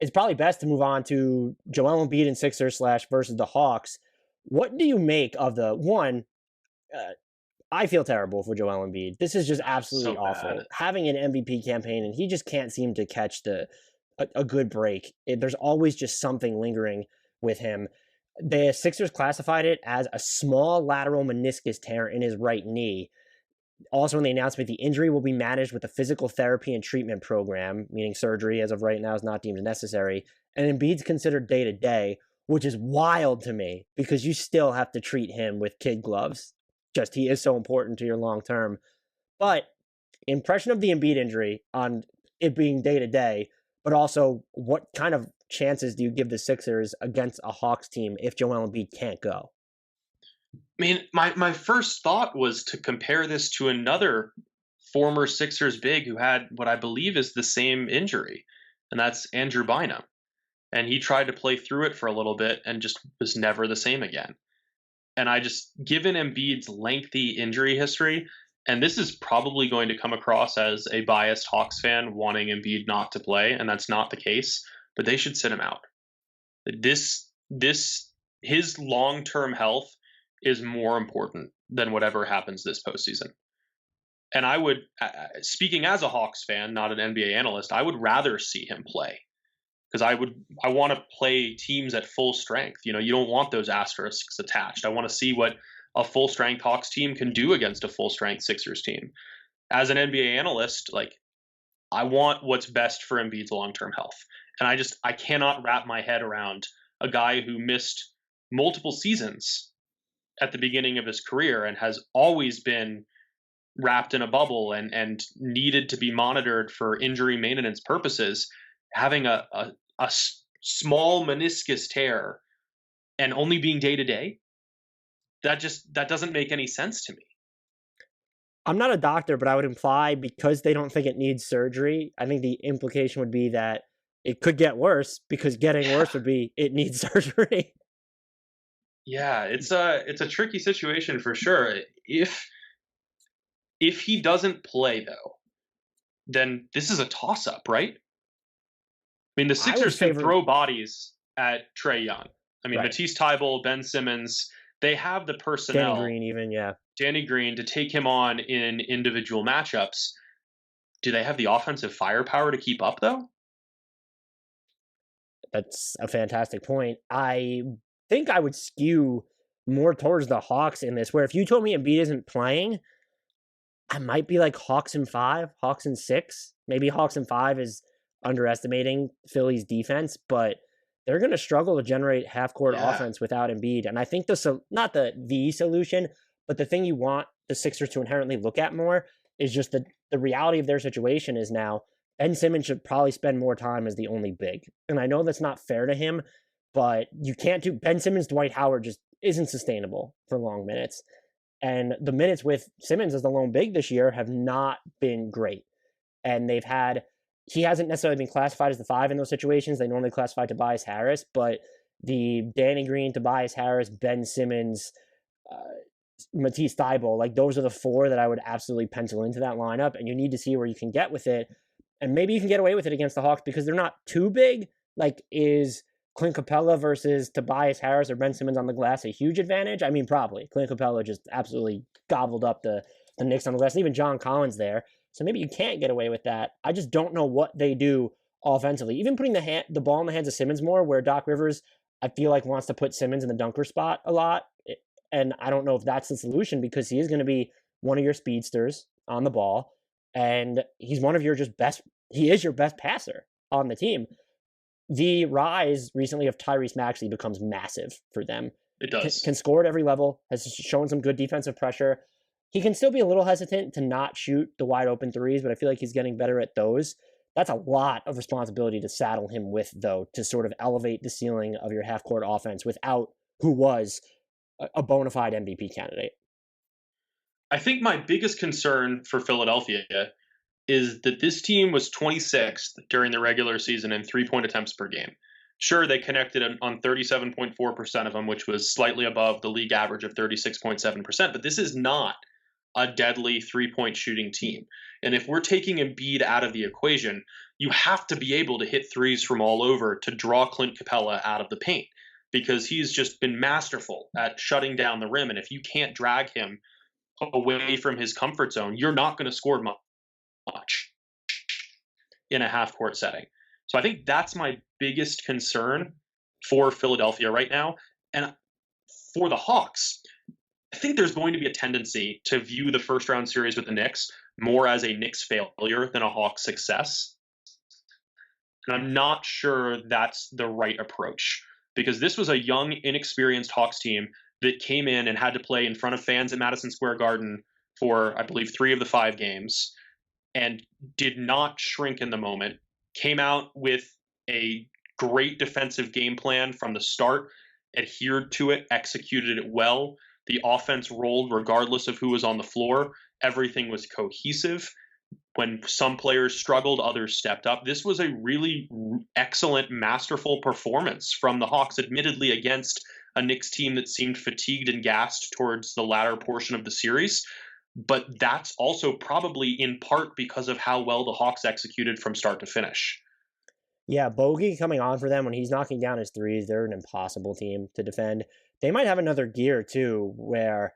it's probably best to move on to Joel Embiid and Sixers / versus the Hawks. What do you make of the one? Uh, I feel terrible for Joel Embiid. This is just absolutely So awful. bad. Having an MVP campaign and he just can't seem to catch a good break. There's always just something lingering with him. The Sixers classified it as a small lateral meniscus tear in his right knee. Also, in the announcement, the injury will be managed with a physical therapy and treatment program, meaning surgery as of right now is not deemed necessary. And Embiid's considered day to day, which is wild to me because you still have to treat him with kid gloves. Just he is so important to your long term. But impression of the Embiid injury on it being day to day, but also what kind of chances do you give the Sixers against a Hawks team if Joel Embiid can't go? I mean, my first thought was to compare this to another former Sixers big who had what I believe is the same injury, and that's Andrew Bynum. And he tried to play through it for a little bit and just was never the same again. And I just, given Embiid's lengthy injury history, and this is probably going to come across as a biased Hawks fan wanting Embiid not to play, and that's not the case, but they should sit him out. His long-term health is more important than whatever happens this postseason. And I would, speaking as a Hawks fan, not an NBA analyst, I would rather see him play because I want to play teams at full strength. You know, you don't want those asterisks attached. I want to see what a full strength Hawks team can do against a full strength Sixers team. As an NBA analyst, like I want what's best for Embiid's long-term health. And I cannot wrap my head around a guy who missed multiple seasons at the beginning of his career and has always been wrapped in a bubble and needed to be monitored for injury maintenance purposes, having a small meniscus tear and only being day to day, that doesn't make any sense to me. I'm not a doctor, but I would imply because they don't think it needs surgery, I think the implication would be that it could get worse because getting Yeah, worse would be it needs surgery. yeah, it's a tricky situation for sure. If he doesn't play though, then this is a toss up, right? I mean, the I would Sixers can favor throw bodies at Trae Young. I mean, right. Matisse Thybulle, Ben Simmons, they have the Danny personnel, Green even, yeah. Danny Green, to take him on in individual matchups. Do they have the offensive firepower to keep up, though? That's a fantastic point. I think I would skew more towards the Hawks in this, where if you told me Embiid isn't playing, I might be like Hawks in 5, Hawks in 6. Maybe Hawks in 5 is underestimating Philly's defense, but they're going to struggle to generate half court Yeah. offense without Embiid. And I think not the solution, but the thing you want the Sixers to inherently look at more is just the reality of their situation is now Ben Simmons should probably spend more time as the only big. And I know that's not fair to him, but you can't do Ben Simmons, Dwight Howard just isn't sustainable for long minutes. And the minutes with Simmons as the lone big this year have not been great. And he hasn't necessarily been classified as the 5 in those situations. They normally classify Tobias Harris, but the Danny Green, Tobias Harris, Ben Simmons, uh, Matisse Thybulle, like those are the 4 that I would absolutely pencil into that lineup. And you need to see where you can get with it. And maybe you can get away with it against the Hawks because they're not too big. Like, is Clint Capella versus Tobias Harris or Ben Simmons on the glass a huge advantage? I mean, probably. Clint Capella just absolutely gobbled up the Knicks on the glass, and even John Collins there. So maybe you can't get away with that. I just don't know what they do offensively. Even putting the ball in the hands of Simmons more, where Doc Rivers, I feel like, wants to put Simmons in the dunker spot a lot. And I don't know if that's the solution because he is going to be one of your speedsters on the ball. And he's one of your he is your best passer on the team. The rise recently of Tyrese Maxey becomes massive for them. It does. Can score at every level, has shown some good defensive pressure. He can still be a little hesitant to not shoot the wide open threes, but I feel like he's getting better at those. That's a lot of responsibility to saddle him with, though, to sort of elevate the ceiling of your half court offense without who was a bona fide MVP candidate. I think my biggest concern for Philadelphia is that this team was 26th during the regular season in 3-point attempts per game. Sure, they connected on 37.4% of them, which was slightly above the league average of 36.7%, but this is not a deadly 3-point shooting team. And if we're taking Embiid out of the equation, you have to be able to hit threes from all over to draw Clint Capella out of the paint because he's just been masterful at shutting down the rim. And if you can't drag him away from his comfort zone, you're not going to score much in a half court setting. So I think that's my biggest concern for Philadelphia right now. And for the Hawks, I think there's going to be a tendency to view the first round series with the Knicks more as a Knicks failure than a Hawks success. And I'm not sure that's the right approach because this was a young, inexperienced Hawks team that came in and had to play in front of fans at Madison Square Garden for, I believe, 3 of the 5 games and did not shrink in the moment, came out with a great defensive game plan from the start, adhered to it, executed it well. The offense rolled regardless of who was on the floor. Everything was cohesive. When some players struggled, others stepped up. This was a really excellent, masterful performance from the Hawks, admittedly against a Knicks team that seemed fatigued and gassed towards the latter portion of the series. But that's also probably in part because of how well the Hawks executed from start to finish. Yeah, Bogey coming on for them when he's knocking down his threes, they're an impossible team to defend. They might have another gear too, where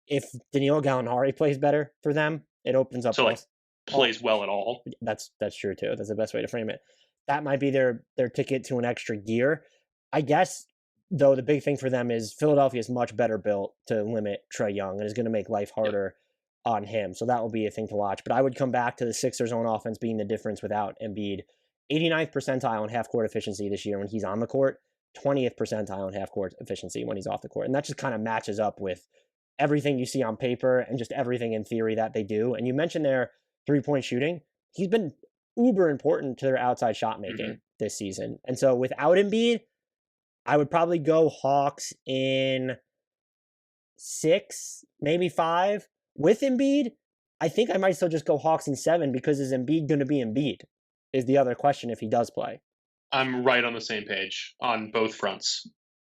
if Danilo Gallinari plays better for them, it opens up. So like plays well at all. That's true too. That's the best way to frame it. That might be their ticket to an extra gear. I guess though the big thing for them is Philadelphia is much better built to limit Trae Young and is going to make life harder on him. So that will be a thing to watch. But I would come back to the Sixers' own offense being the difference without Embiid. 89th percentile in half-court efficiency this year when he's on the court, 20th percentile in half-court efficiency when he's off the court. And that just kind of matches up with everything you see on paper and just everything in theory that they do. And you mentioned their three-point shooting. He's been uber important to their outside shot making this season. And so without Embiid, I would probably go Hawks in 6, maybe 5. With Embiid, I think I might still just go Hawks in 7 because is Embiid going to be Embiid? Is the other question if he does play. I'm right on the same page on both fronts.